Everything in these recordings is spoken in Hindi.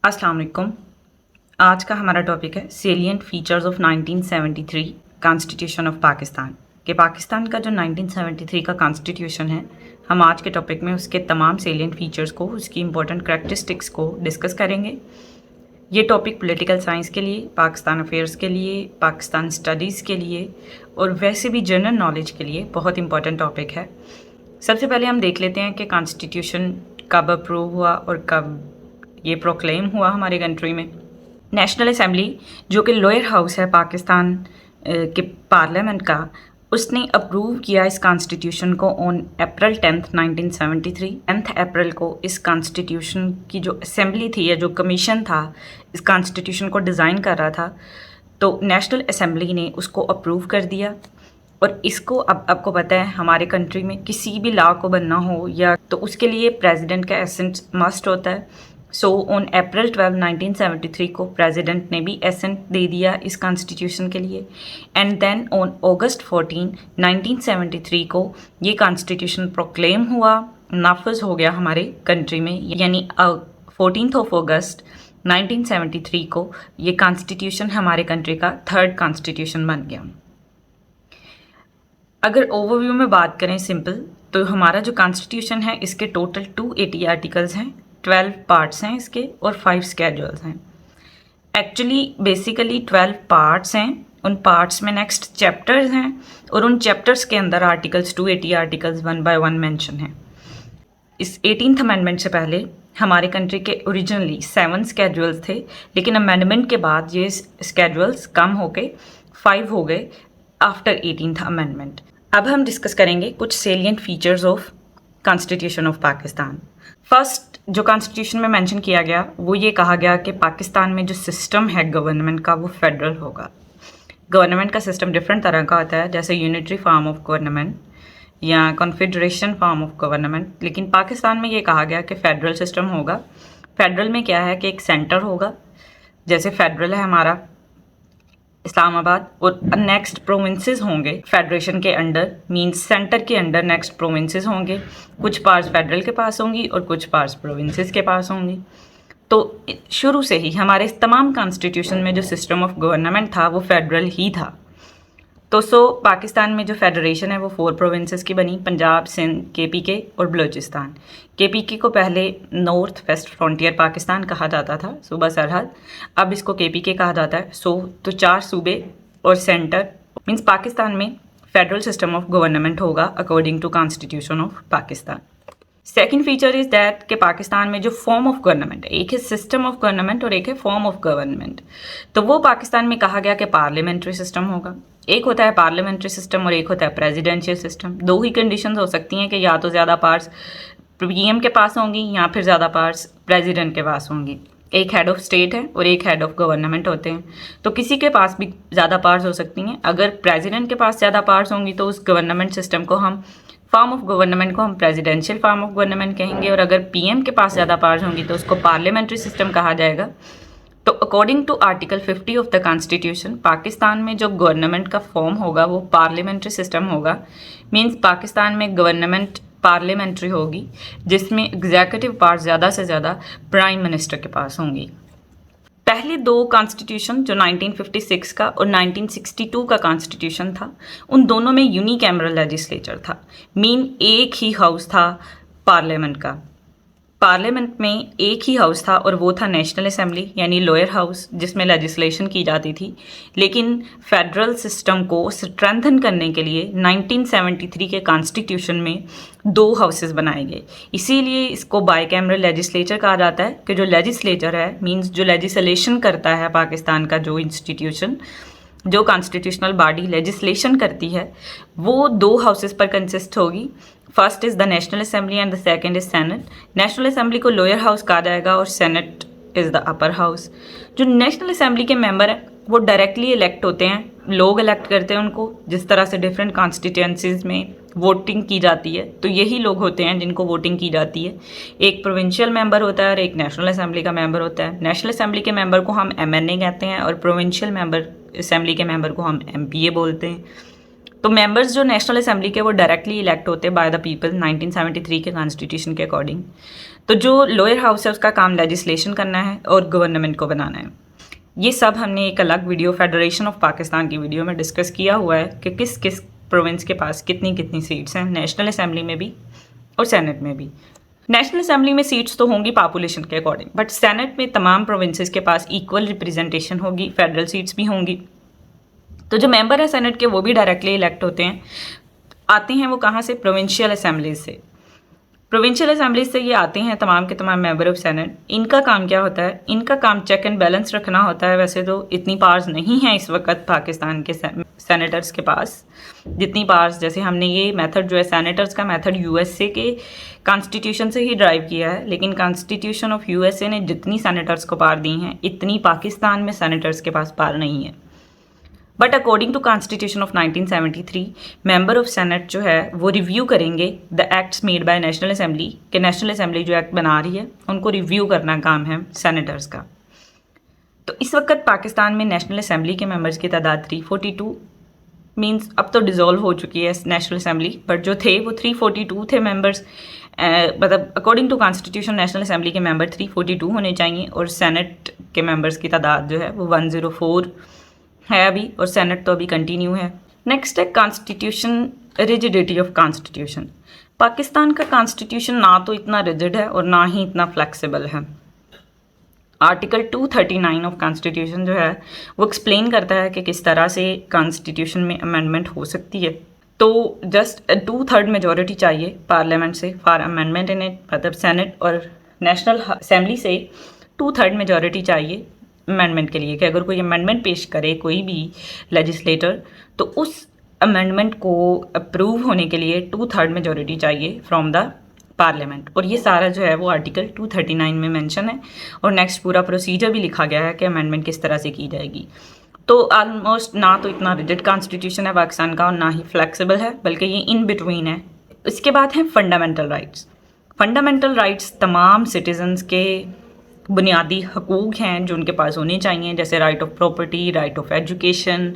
अस्सलाम वालेकुम। आज का हमारा टॉपिक है salient features of 1973 constitution of Pakistan. कि पाकिस्तान का जो 1973 का कॉन्स्टिट्यूशन है, हम आज के टॉपिक में उसके तमाम सेलिएंट फीचर्स को, उसकी इंपॉर्टेंट करैक्टरिस्टिक्स को डिस्कस करेंगे। ये टॉपिक पॉलिटिकल साइंस के लिए, पाकिस्तान अफेयर्स के लिए, पाकिस्तान स्टडीज़ के लिए और वैसे भी जनरल नॉलेज के लिए बहुत इंपॉर्टेंट टॉपिक है। सबसे पहले हम देख लेते हैं कि कॉन्स्टिट्यूशन कब अप्रूव हुआ और कब ये प्रोक्लेम हुआ हमारे कंट्री में। नेशनल असेंबली, जो कि लोअर हाउस है पाकिस्तान के पार्लियामेंट का, उसने अप्रूव किया इस कॉन्स्टिट्यूशन को ऑन अप्रैल 10th 1973। 10 अप्रैल को इस कॉन्स्टिट्यूशन की जो असेंबली थी या जो कमीशन था इस कॉन्स्टिट्यूशन को डिज़ाइन कर रहा था, तो नेशनल असेंबली ने उसको अप्रूव कर दिया। और इसको अब आपको पता है हमारे कंट्री में किसी भी लॉ को बनना हो या तो उसके लिए प्रेसिडेंट का एसेंट मस्ट होता है। सो ऑन अप्रैल 12 1973 को प्रेसिडेंट ने भी एसेंट दे दिया इस कॉन्स्टिट्यूशन के लिए। एंड देन ऑन अगस्त 14 1973 को ये कॉन्स्टिट्यूशन प्रोक्लेम हुआ, नाफिज हो गया हमारे कंट्री में। यानी 14th of अगस्त 1973 को ये कॉन्स्टिट्यूशन हमारे कंट्री का थर्ड कॉन्स्टिट्यूशन बन गया। अगर ओवरव्यू में बात करें सिंपल, तो हमारा जो कॉन्स्टिट्यूशन है इसके टोटल 280 आर्टिकल्स हैं, 12 पार्ट्स हैं इसके और 5 स्केड्यूल्स हैं। एक्चुअली बेसिकली 12 पार्ट्स हैं, उन पार्ट्स में नेक्स्ट चैप्टर्स हैं और उन चैप्टर्स के अंदर आर्टिकल्स 280 आर्टिकल्स 1 by 1 मेंशन हैं। इस 18th अमेंडमेंट से पहले हमारे कंट्री के ओरिजिनली 7 स्केड्यूल्स थे, लेकिन अमेंडमेंट के बाद ये स्केड्यूल्स कम होके 5 हो गए आफ्टर 18th अमेंडमेंट। अब हम डिस्कस करेंगे कुछ salient features of constitution of Pakistan. First जो कॉन्स्टिट्यूशन में मेंशन किया गया वो ये कहा गया कि पाकिस्तान में जो सिस्टम है गवर्नमेंट का वो फेडरल होगा। गवर्नमेंट का सिस्टम डिफरेंट तरह का होता है, जैसे यूनिटरी फॉर्म ऑफ गवर्नमेंट या कॉन्फेडरेशन फॉर्म ऑफ गवर्नमेंट, लेकिन पाकिस्तान में ये कहा गया कि फेडरल सिस्टम होगा। फेडरल में क्या है कि एक सेंटर होगा, जैसे फेडरल है हमारा इस्लामाबाद, और नेक्स्ट प्रोविंसेस होंगे फेडरेशन के अंडर, मींस सेंटर के अंडर नेक्स्ट प्रोविंसेस होंगे। कुछ पार्ट्स फेडरल के पास होंगी और कुछ पार्ट्स प्रोविंसेस के पास होंगी। तो शुरू से ही हमारे तमाम कॉन्स्टिट्यूशन में जो सिस्टम ऑफ गवर्नमेंट था वो फेडरल ही था। तो पाकिस्तान में जो फेडरेशन है वो 4 प्रोविंसेस की बनी, पंजाब, सिंध, KPK और बलूचिस्तान। KPK को पहले नॉर्थ वेस्ट फ्रंटियर पाकिस्तान कहा जाता था, सूबा सरहद, अब इसको KPK कहा जाता है। तो 4 सूबे और सेंटर, मींस पाकिस्तान में फेडरल सिस्टम ऑफ गवर्नमेंट होगा according to constitution of Pakistan. Second feature is that कि पाकिस्तान में जो फॉर्म ऑफ गवर्नमेंट है, एक है सिस्टम ऑफ गवर्नमेंट और एक है फॉर्म ऑफ गवर्नमेंट। तो वो पाकिस्तान में कहा गया कि पार्लियामेंट्री सिस्टम होगा। एक होता है पार्लियामेंट्री सिस्टम और एक होता है प्रेसिडेंशियल सिस्टम। 2 ही कंडीशंस हो सकती हैं कि या तो ज़्यादा पार्ट्स PM के पास होंगी या फिर ज़्यादा पार्ट्स प्रेसिडेंट के पास होंगी। एक हेड ऑफ स्टेट है और एक हेड ऑफ गवर्नमेंट होते हैं, तो किसी के पास भी ज़्यादा पार्ट्स हो सकती हैं। अगर प्रेसिडेंट के पास ज़्यादा पार्ट्स होंगी तो उस गवर्नमेंट सिस्टम को हम, फॉर्म ऑफ गवर्नमेंट को हम प्रेसिडेंशियल फॉर्म ऑफ गवर्नमेंट कहेंगे, और अगर PM के पास ज़्यादा पावर्स होंगी तो उसको पार्लियामेंट्री सिस्टम कहा जाएगा। तो according to article 50 of the constitution, Pakistan में जो गवर्नमेंट का फॉर्म होगा वो पार्लियामेंट्री सिस्टम होगा। मींस पाकिस्तान में गवर्नमेंट पार्लियामेंट्री होगी, जिसमें एग्जीक्यूटिव पावर ज़्यादा से ज़्यादा प्राइम मिनिस्टर के पास होंगी। पहले 2 कॉन्स्टिट्यूशन जो 1956 का और 1962 का कॉन्स्टिट्यूशन था, उन दोनों में यूनिकैमरल लेजिस्लेचर था, मीन एक ही हाउस था पार्लियामेंट का। पार्लियामेंट में एक ही हाउस था और वो था नेशनल असेंबली यानी लोअर हाउस, जिसमें लेजिस्लेशन की जाती थी। लेकिन फेडरल सिस्टम को स्ट्रेंथन करने के लिए 1973 के कॉन्स्टिट्यूशन में 2 हाउसेस बनाए गए। इसीलिए इसको बाइकैमरल लेजिस्लेचर कहा जाता है कि जो लेजिस्लेचर है, मींस जो लेजिस्लेशन करता है पाकिस्तान का जो इंस्टीट्यूशन, जो कॉन्स्टिट्यूशनल बॉडी लेजिस्लेशन करती है, वो 2 हाउसेस पर कंसिस्ट होगी। First is the national assembly and the second is senate. National assembly को लोअर हाउस कहा जाएगा और senate is the upper house. जो नेशनल असेंबली के मेंबर हैं वो डायरेक्टली इलेक्ट होते हैं, लोग इलेक्ट करते हैं उनको, जिस तरह से डिफरेंट कॉन्स्टिट्यूंसीज में वोटिंग की जाती है, तो यही लोग होते हैं जिनको वोटिंग की जाती है। एक प्रोविंशियल मेंबर होता है और एक नेशनल असेंबली का मेंबर होता है। नेशनल असेंबली के मेंबर को हम MNA कहते हैं और प्रोविंशियल मेंबर असेंबली के मेंबर को हम MPA बोलते हैं। तो मेंबर्स जो नेशनल असेंबली के वो डायरेक्टली इलेक्ट होते हैं बाय द पीपल 1973 के कॉन्स्टिट्यूशन के अकॉर्डिंग। तो जो लोअर हाउस है उसका काम लेजिस्लेशन करना है और गवर्नमेंट को बनाना है। ये सब हमने एक अलग वीडियो फेडरेशन ऑफ पाकिस्तान की वीडियो में डिस्कस किया हुआ है कि किस किस प्रोविंस के पास कितनी कितनी सीट्स हैं, नेशनल असेंबली में भी और सेनेट में भी। नेशनल असेंबली में सीट्स तो होंगी पॉपुलेशन के अकॉर्डिंग, बट सेनेट में तमाम प्रोविंसेस के पास इक्वल रिप्रेजेंटेशन होगी, फेडरल सीट्स भी होंगी। तो जो मेंबर है सेनेट के वो भी डायरेक्टली इलेक्ट होते हैं। आते हैं वो कहाँ से? प्रोविंशियल असेंबलीज से। प्रोविंशियल असेंबलीज से ये आते हैं तमाम के तमाम मेंबर ऑफ सेनेट। इनका काम क्या होता है? इनका काम चेक एंड बैलेंस रखना होता है। वैसे तो इतनी पावर्स नहीं हैं इस वक्त पाकिस्तान के सेनेटर्स के पास जितनी पावर्स, जैसे हमने ये मेथड जो है सेनेटर्स का मेथड यूएसए के कॉन्स्टिट्यूशन से ही ड्राइव किया है, लेकिन कॉन्स्टिट्यूशन ऑफ यूएसए ने जितनी सेनेटर्स को पावर दी हैं इतनी पाकिस्तान में सेनेटर्स के पास पावर नहीं है। But according to constitution of 1973 member of senate जो है वो रिव्यू करेंगे the acts made by national assembly, कि नेशनल असेंबली जो एक्ट बना रही है उनको रिव्यू करना काम है सेनेटर्स का। तो इस वक्त पाकिस्तान में नेशनल असेंबली के मेंबर्स की तादाद 342 मीन्स अब तो डिज़ोल्व हो चुकी है नेशनल असेंबली, बट जो थे वो 342 थे मेंबर्स। मतलब according to constitution national assembly के मेंबर 342 होने चाहिए और सेनेट के मेंबर्स की तादाद जो है वो 104 है अभी, और सेनेट तो अभी कंटिन्यू है। नेक्स्ट है constitution, rigidity of constitution. Pakistan का कॉन्स्टिट्यूशन ना तो इतना रिजिड है और ना ही इतना फ्लेक्सिबल है। आर्टिकल 239 ऑफ कॉन्स्टिट्यूशन जो है वो एक्सप्लेन करता है कि किस तरह से कॉन्स्टिट्यूशन में अमेंडमेंट हो सकती है। तो जस्ट 2/3 मेजॉरिटी चाहिए पार्लियामेंट से फॉर अमेंडमेंट इन इट, मतलब सेनेट और नेशनल असेंबली से 2/3 मेजॉरिटी चाहिए अमेंडमेंट के लिए, कि अगर कोई अमेंडमेंट पेश करे कोई भी लेजिस्लेटर तो उस अमेंडमेंट को अप्रूव होने के लिए 2/3 मेजॉरिटी चाहिए फ्रॉम द पार्लियामेंट। और ये सारा जो है वो आर्टिकल 239 में मेंशन है और नेक्स्ट पूरा प्रोसीजर भी लिखा गया है कि अमेंडमेंट किस तरह से की जाएगी। तो ऑलमोस्ट ना तो इतना रिजिड कॉन्स्टिट्यूशन है पाकिस्तान का और ना ही फ्लेक्सिबल है, बल्कि ये इन बिटवीन है। इसके बाद है फंडामेंटल राइट्स। फंडामेंटल राइट्स तमाम सिटीजन्स के बुनियादी हकूक़ हैं जो उनके पास होने चाहिए, जैसे right of property, right of education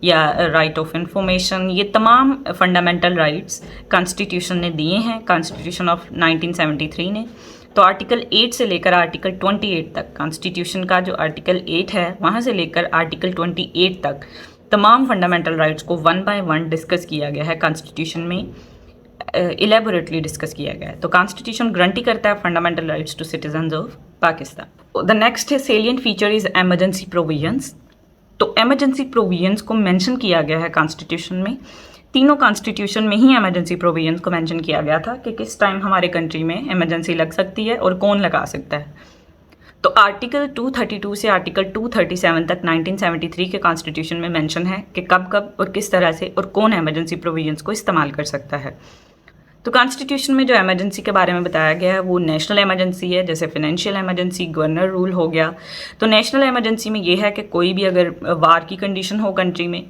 या राइट ऑफ इंफॉर्मेशन। ये तमाम फंडामेंटल राइट्स कॉन्स्टिट्यूशन ने दिए हैं, कॉन्स्टिट्यूशन ऑफ 1973 ने। तो आर्टिकल 8 से लेकर आर्टिकल 28 तक, कॉन्स्टिट्यूशन का जो आर्टिकल 8 है वहाँ से लेकर आर्टिकल 28 तक तमाम फंडामेंटल राइट्स को 1 बाय 1 डिस्कस किया गया है कॉन्स्टिट्यूशन में, इलेबोरेटली डिस्कस किया गया है। तो कॉन्स्टिट्यूशन गारंटी करता है fundamental rights to citizens of Pakistan. The next है salient feature is emergency provisions. तो एमरजेंसी प्रोविजंस को मेंशन किया गया है कॉन्स्टिट्यूशन में। तीनों कॉन्स्टिट्यूशन में ही एमरजेंसी प्रोविजंस को मेंशन किया गया था कि किस टाइम हमारे कंट्री में एमरजेंसी लग सकती है और कौन लगा सकता है। तो आर्टिकल 232 से आर्टिकल 237 तक 1973 के कॉन्स्टिट्यूशन में मेंशन है कि कब कब और किस तरह से और कौन एमरजेंसी प्रोविजंस को इस्तेमाल कर सकता है। तो कॉन्स्टिट्यूशन में जो एमरजेंसी के बारे में बताया गया है वो नेशनल एमरजेंसी है, जैसे फाइनेंशियल एमरजेंसी, गवर्नर रूल हो गया। तो नेशनल एमरजेंसी में ये है कि कोई भी अगर वार की कंडीशन हो कंट्री में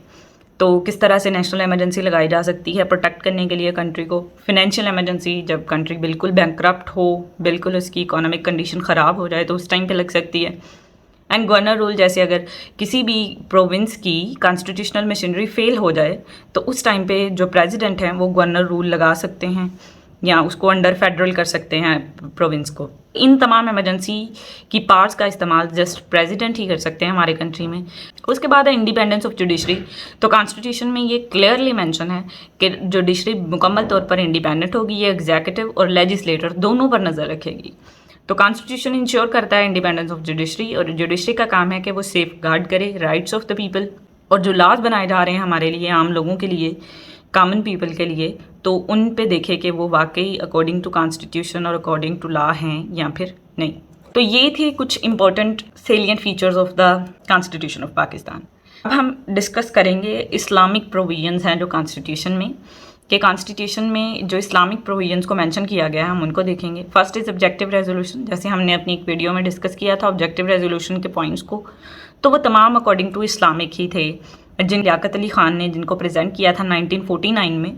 तो किस तरह से नेशनल एमरजेंसी लगाई जा सकती है प्रोटेक्ट करने के लिए कंट्री को। फाइनेंशियल एमरजेंसी जब कंट्री बिल्कुल बैंकरप्ट हो, बिल्कुल उसकी इकोनॉमिक कंडीशन ख़राब हो जाए तो उस टाइम पे लग सकती है। एंड गवर्नर रूल जैसे अगर किसी भी प्रोविंस की कॉन्स्टिट्यूशनल मशीनरी फेल हो जाए तो उस टाइम पे जो प्रेसिडेंट हैं वो गवर्नर रूल लगा सकते हैं या उसको अंडर फेडरल कर सकते हैं प्रोविंस को। इन तमाम इमरजेंसी की पावर्स का इस्तेमाल जस्ट प्रेसिडेंट ही कर सकते हैं हमारे कंट्री में। उसके बाद है इंडिपेंडेंस ऑफ जुडिशरी। तो कॉन्स्टिट्यूशन में ये क्लियरली मेंशन है कि जुडिशरी मुकम्मल तौर पर इंडिपेंडेंट होगी, ये एग्जीक्यूटिव और लेजिस्लेटर दोनों पर नज़र रखेगी। तो कॉन्स्टिट्यूशन इंश्योर करता है इंडिपेंडेंस ऑफ जुडिशरी और जुडिशरी का काम है कि वो सेफ गार्ड करे राइट्स ऑफ द पीपल। और जो लॉज बनाए जा रहे हैं हमारे लिए, आम लोगों के लिए, कॉमन पीपल के लिए, तो उन पे देखे कि वो वाकई अकॉर्डिंग टू कॉन्स्टिट्यूशन और अकॉर्डिंग टू लॉ हैं या फिर नहीं। तो ये थे कुछ important salient features of the constitution of Pakistan. अब हम डिस्कस करेंगे इस्लामिक प्रोविजंस हैं जो कॉन्स्टिट्यूशन में, कि कॉन्स्टिट्यूशन में जो इस्लामिक प्रोविजंस को मेंशन किया गया है हम उनको देखेंगे। फर्स्ट इज़ ऑब्जेक्टिव रेजोल्यूशन, जैसे हमने अपनी एक वीडियो में डिस्कस किया था ऑब्जेक्टिव रेजोल्यूशन के पॉइंट्स को, तो वो तमाम अकॉर्डिंग टू इस्लामिक ही थे। लियाकत अली ख़ान ने जिनको प्रेजेंट किया था 1949 में,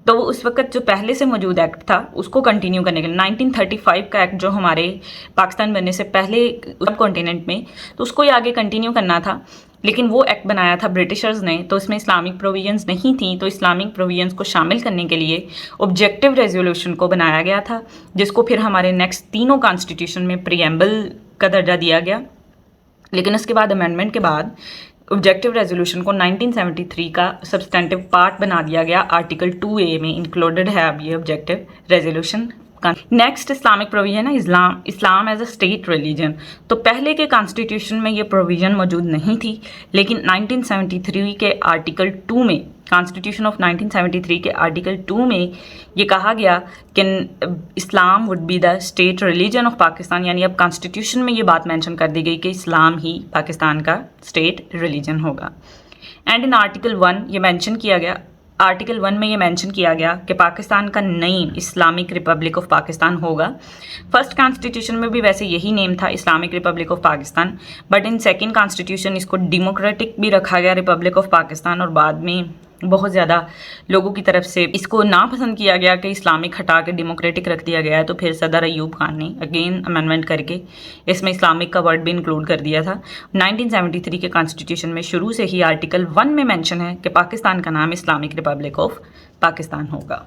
तो वो उस वक्त जो पहले से मौजूद एक्ट था उसको कंटिन्यू करने के लिए 1935 का एक्ट जो हमारे पाकिस्तान बनने से पहले सब कॉन्टिनेंट में, तो उसको ही आगे कंटिन्यू करना था। लेकिन वो एक्ट बनाया था ब्रिटिशर्स ने, तो इसमें इस्लामिक प्रोविजंस नहीं थी, तो इस्लामिक प्रोविजंस को शामिल करने के लिए ऑब्जेक्टिव रेजोल्यूशन को बनाया गया था, जिसको फिर हमारे नेक्स्ट तीनों कॉन्स्टिट्यूशन में प्रीएम्बल का दर्जा दिया गया। लेकिन उसके बाद अमेंडमेंट के बाद ऑब्जेक्टिव रेजोल्यूशन को 1973 का सब्सटेंटिव पार्ट बना दिया गया, आर्टिकल 2A में इंक्लूडेड है अब ये objective resolution. Next Islamic provision है Islam as a state religion. तो पहले के कॉन्स्टिट्यूशन में ये प्रोविजन मौजूद नहीं थी, लेकिन 1973 के आर्टिकल 2 में, कॉन्स्टिट्यूशन ऑफ 1973 के आर्टिकल 2 में ये कहा गया कि Islam would be the state religion of Pakistan, यानी अब कॉन्स्टिट्यूशन में ये बात मेंशन कर दी गई कि इस्लाम ही पाकिस्तान का स्टेट रिलीजन होगा। एंड इन आर्टिकल 1 ये मेंशन किया गया, आर्टिकल 1 में ये मेंशन किया गया कि पाकिस्तान का name Islamic Republic of Pakistan होगा। फर्स्ट कॉन्स्टिट्यूशन में भी वैसे यही नेम था, Islamic Republic of Pakistan, but in second constitution इसको डेमोक्रेटिक भी रखा गया, रिपब्लिक ऑफ पाकिस्तान, और बाद में बहुत ज़्यादा लोगों की तरफ से इसको नापसंद किया गया कि इस्लामिक हटा के डेमोक्रेटिक रख दिया गया है, तो फिर सदर अयूब खान ने अगेन अमेंडमेंट करके इसमें इस्लामिक का वर्ड भी इंक्लूड कर दिया था। 1973 के कॉन्स्टिट्यूशन में शुरू से ही आर्टिकल 1 में मेंशन है कि पाकिस्तान का नाम इस्लामिक रिपब्लिक ऑफ पाकिस्तान होगा।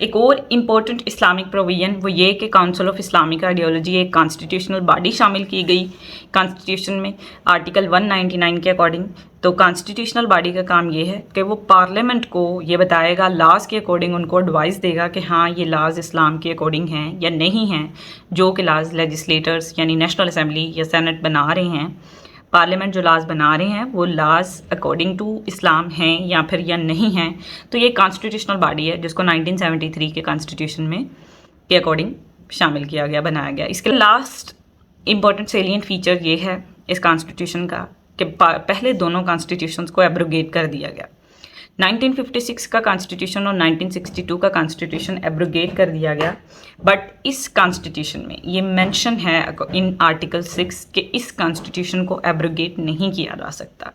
एक और इम्पोर्टेंट इस्लामिक प्रोविजन वो ये कि काउंसिल ऑफ इस्लामिक आइडियोलॉजी एक कॉन्स्टिट्यूशनल बॉडी शामिल की गई कॉन्स्टिट्यूशन में आर्टिकल 199 के अकॉर्डिंग। तो कॉन्स्टिट्यूशनल बॉडी का काम ये है कि वो पार्लियामेंट को ये बताएगा, लॉज के अकॉर्डिंग उनको एडवाइस देगा कि हाँ ये लॉज इस्लाम के अकॉर्डिंग हैं या नहीं हैं, जो कि लॉज लेजिस्लेटर्स यानी नेशनल असेंबली या सेनेट बना रहे हैं, पार्लियामेंट जो लॉज बना रहे हैं वो लॉज अकॉर्डिंग टू इस्लाम हैं या फिर या नहीं हैं। तो ये कॉन्स्टिट्यूशनल बॉडी है जिसको 1973 के कॉन्स्टिट्यूशन में के अकॉर्डिंग शामिल किया गया, बनाया गया। इसके लास्ट इंपॉर्टेंट सेलियंट फीचर ये है इस कॉन्स्टिट्यूशन का कि पहले दोनों कॉन्स्टिट्यूशंस को एब्रोगेट कर दिया गया। 1956 का कॉन्स्टिट्यूशन और 1962 का कॉन्स्टिट्यूशन एब्रोगेट कर दिया गया, बट इस कॉन्स्टिट्यूशन में ये मेंशन है इन आर्टिकल 6 कि इस कॉन्स्टिट्यूशन को एब्रोगेट नहीं किया जा सकता।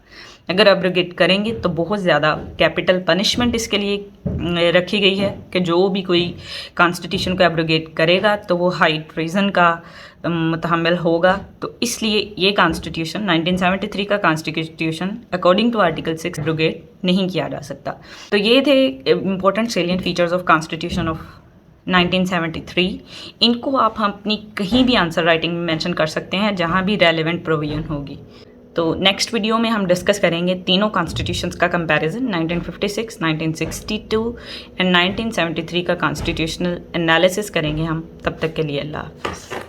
अगर एब्रोगेट करेंगे तो बहुत ज़्यादा कैपिटल पनिशमेंट इसके लिए रखी गई है कि जो भी कोई कॉन्स्टिट्यूशन को एब्रोगेट करेगा तो वो हाई ट्रीजन का मुतहम्मिल होगा। तो इसलिए ये कॉन्स्टिट्यूशन 1973 का constitution according to article 6 abrogate नहीं किया जा सकता। तो ये थे important salient features of constitution of 1973। इनको आप अपनी कहीं भी आंसर राइटिंग में मेंशन कर सकते हैं जहाँ भी रेलेवेंट प्रोविजन होगी। तो नेक्स्ट वीडियो में हम डिस्कस करेंगे तीनों कॉन्स्टिट्यूशंस का कंपैरिजन, 1956, 1962 एंड 1973 का कॉन्स्टिट्यूशनल एनालिसिस करेंगे हम। तब तक के लिए अल्लाह हाफ़िज़।